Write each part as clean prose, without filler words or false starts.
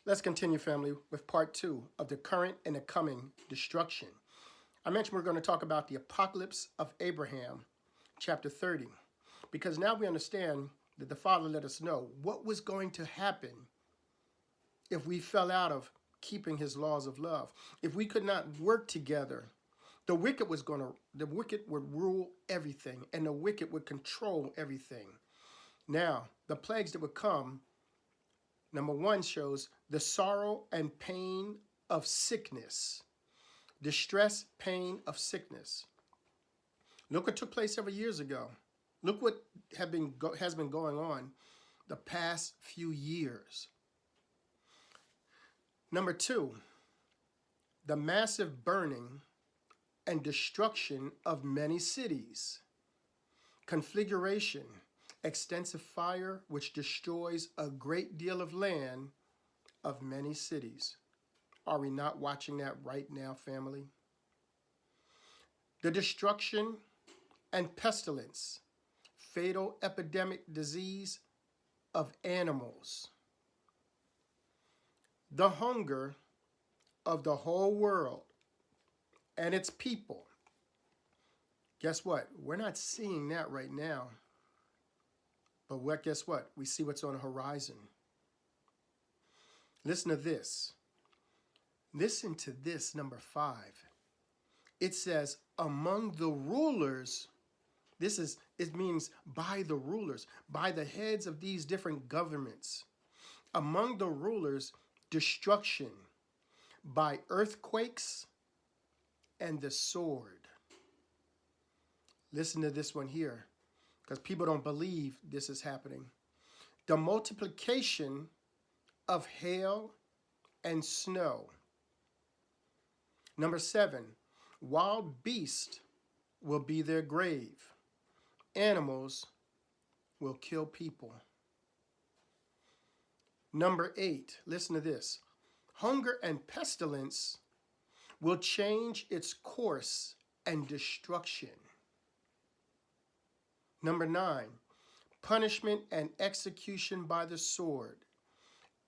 Let's continue, family, with part 2 of the current and the coming destruction. I mentioned we're going to talk about the apocalypse of Abraham, chapter 30, because now we understand that the Father let us know what was going to happen if we fell out of keeping his laws of love. If we could not work together, the wicked would rule everything, and the wicked would control everything. Now, the plagues that would come, number 1 shows the sorrow and pain of sickness. Distress, pain of sickness. Look what took place several years ago. Look what has been going on the past few years. Number 2, the massive burning and destruction of many cities. Conflagration, extensive fire which destroys a great deal of land of many cities. Are we not watching that right now, family? The destruction and pestilence, fatal epidemic disease of animals. The hunger of the whole world and its people. Guess what? We're not seeing that right now. But guess what? We see what's on the horizon. Listen to this. Listen to this, number 5. It says, among the rulers, it means by the rulers, by the heads of these different governments. Among the rulers, destruction by earthquakes and the sword. Listen to this one here, because people don't believe this is happening. The multiplication of hail and snow. Number 7, wild beasts will be their grave. Animals will kill people. Number 8, listen to this. Hunger and pestilence will change its course and destruction. Number 9, punishment and execution by the sword,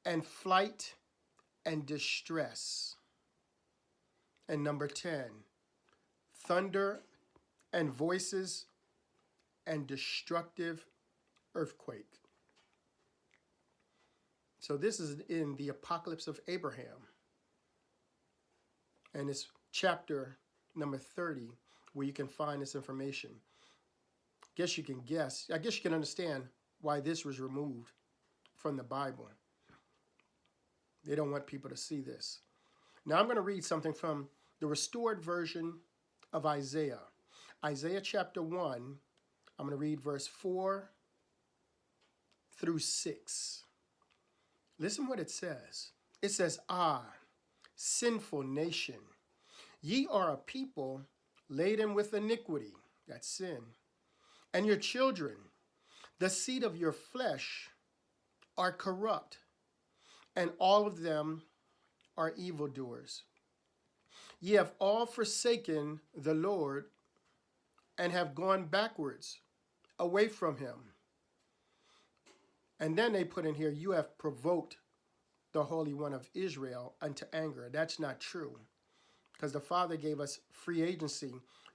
and flight and distress. And number 10, thunder and voices and destructive earthquake. So this is in the Apocalypse of Abraham. And it's chapter number 30 where you can find this information. I guess you can understand why this was removed from the Bible. They don't want people to see this. Now I'm going to read something from the restored version of Isaiah. Isaiah chapter 1, I'm going to read verse 4 through 6. Listen what it says. It says, sinful nation, ye are a people laden with iniquity, that's sin, and your children, the seed of your flesh, are corrupt, and all of them are evildoers. Ye have all forsaken the Lord, and have gone backwards away from him. And then they put in here, you have provoked the Holy One of Israel unto anger. That's not true, because the Father gave us free agency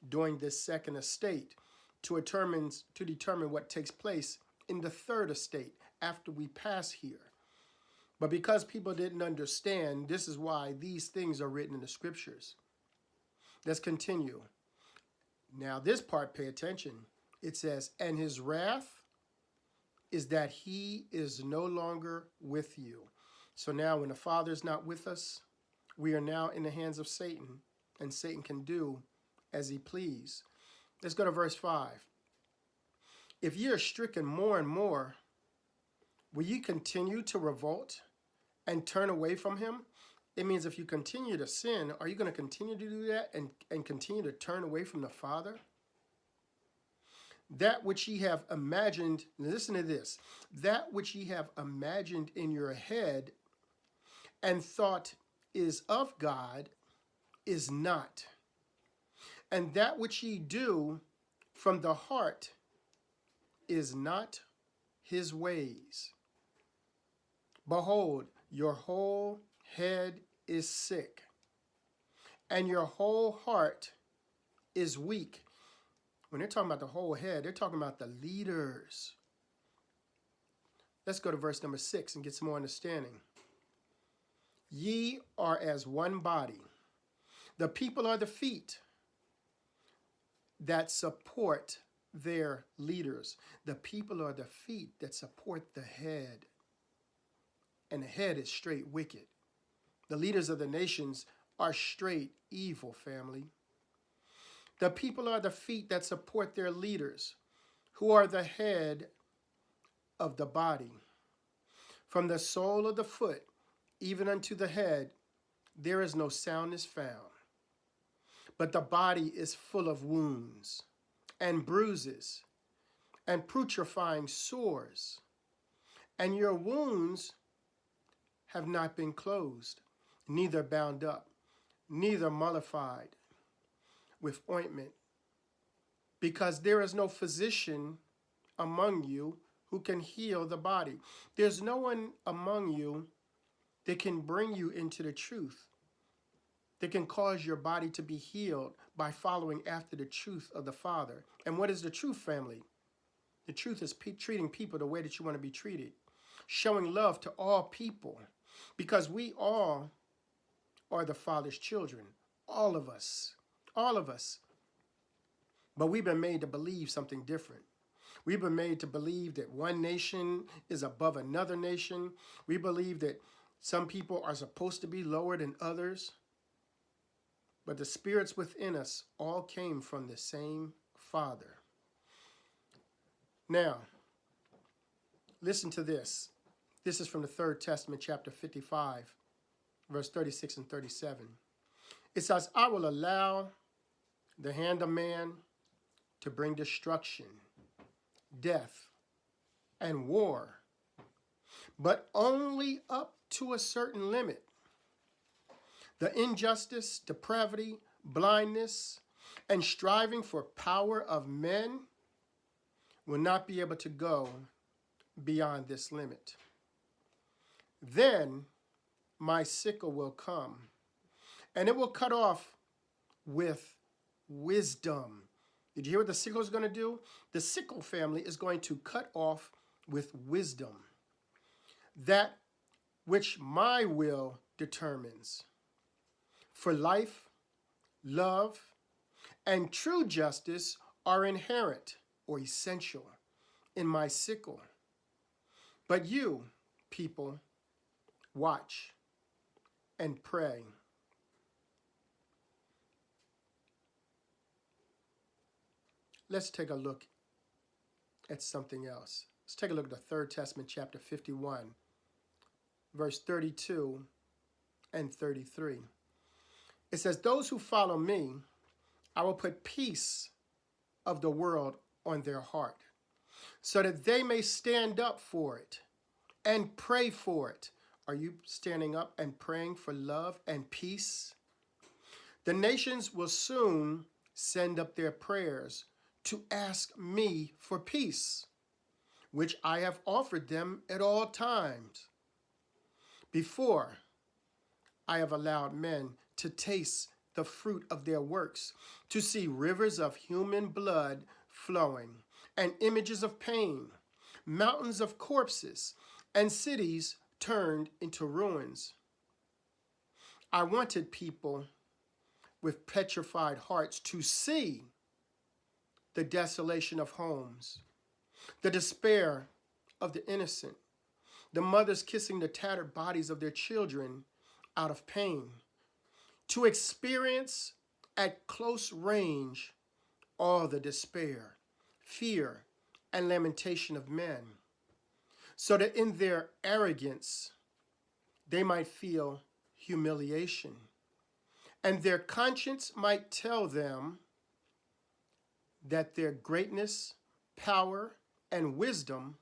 during this second estate to determine what takes place in the third estate after we pass here. But because people didn't understand, this is why these things are written in the scriptures. Let's continue. Now this part, pay attention. It says, and his wrath is that he is no longer with you. So now when the Father is not with us, we are now in the hands of Satan, and Satan can do as he please. Let's go to verse 5. If ye are stricken more and more, will ye continue to revolt and turn away from him? It means if you continue to sin, are you going to continue to do that and continue to turn away from the Father? That which ye have imagined, listen to this, that which ye have imagined in your head and thought is of God is not. And that which ye do from the heart is not his ways. Behold, your whole head is sick, and your whole heart is weak. When they're talking about the whole head, they're talking about the leaders. Let's go to verse number 6 and get some more understanding. Ye are as one body. The people are the feet that support their leaders. The people are the feet that support the head. And the head is straight wicked. The leaders of the nations are straight evil, family. The people are the feet that support their leaders, who are the head of the body. From the sole of the foot even unto the head, there is no soundness found. But the body is full of wounds and bruises and putrefying sores. And your wounds have not been closed, neither bound up, neither mollified with ointment, because there is no physician among you who can heal the body. There's no one among you that can bring you into the truth, that can cause your body to be healed by following after the truth of the Father. And what is the truth, family? The truth is treating people the way that you want to be treated, showing love to all people, because we all are the Father's children, all of us, all of us. But we've been made to believe something different. We've been made to believe that one nation is above another nation. We believe that some people are supposed to be lower than others. But the spirits within us all came from the same Father. Now, listen to this. This is from the 3rd Testament, chapter 55, verse 36 and 37. It says, I will allow the hand of man to bring destruction, death, and war, but only up to a certain limit. The injustice, depravity, blindness, and striving for power of men will not be able to go beyond this limit. Then my sickle will come, and it will cut off with wisdom. Did you hear what the sickle is going to do? The sickle, family, is going to cut off with wisdom, that which my will determines. For life, love, and true justice are inherent or essential in my sickle. But you, people, watch and pray. Let's take a look at something else. Let's take a look at the 3rd Testament, chapter 51, verse 32 and 33. It says, those who follow me, I will put peace of the world on their heart, so that they may stand up for it and pray for it. Are you standing up and praying for love and peace? The nations will soon send up their prayers to ask me for peace, which I have offered them at all times. Before I have allowed men to taste the fruit of their works, to see rivers of human blood flowing, and images of pain, mountains of corpses, and cities turned into ruins. I wanted people with petrified hearts to see the desolation of homes, the despair of the innocent, the mothers kissing the tattered bodies of their children out of pain, to experience at close range all the despair, fear, and lamentation of men, so that in their arrogance they might feel humiliation, and their conscience might tell them that their greatness, power, and wisdom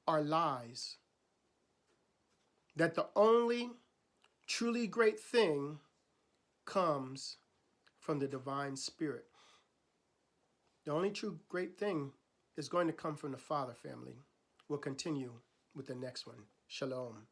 are lies, that the only truly great thing comes from the divine Spirit. The only true great thing is going to come from the Father, family. We'll continue with the next one. Shalom.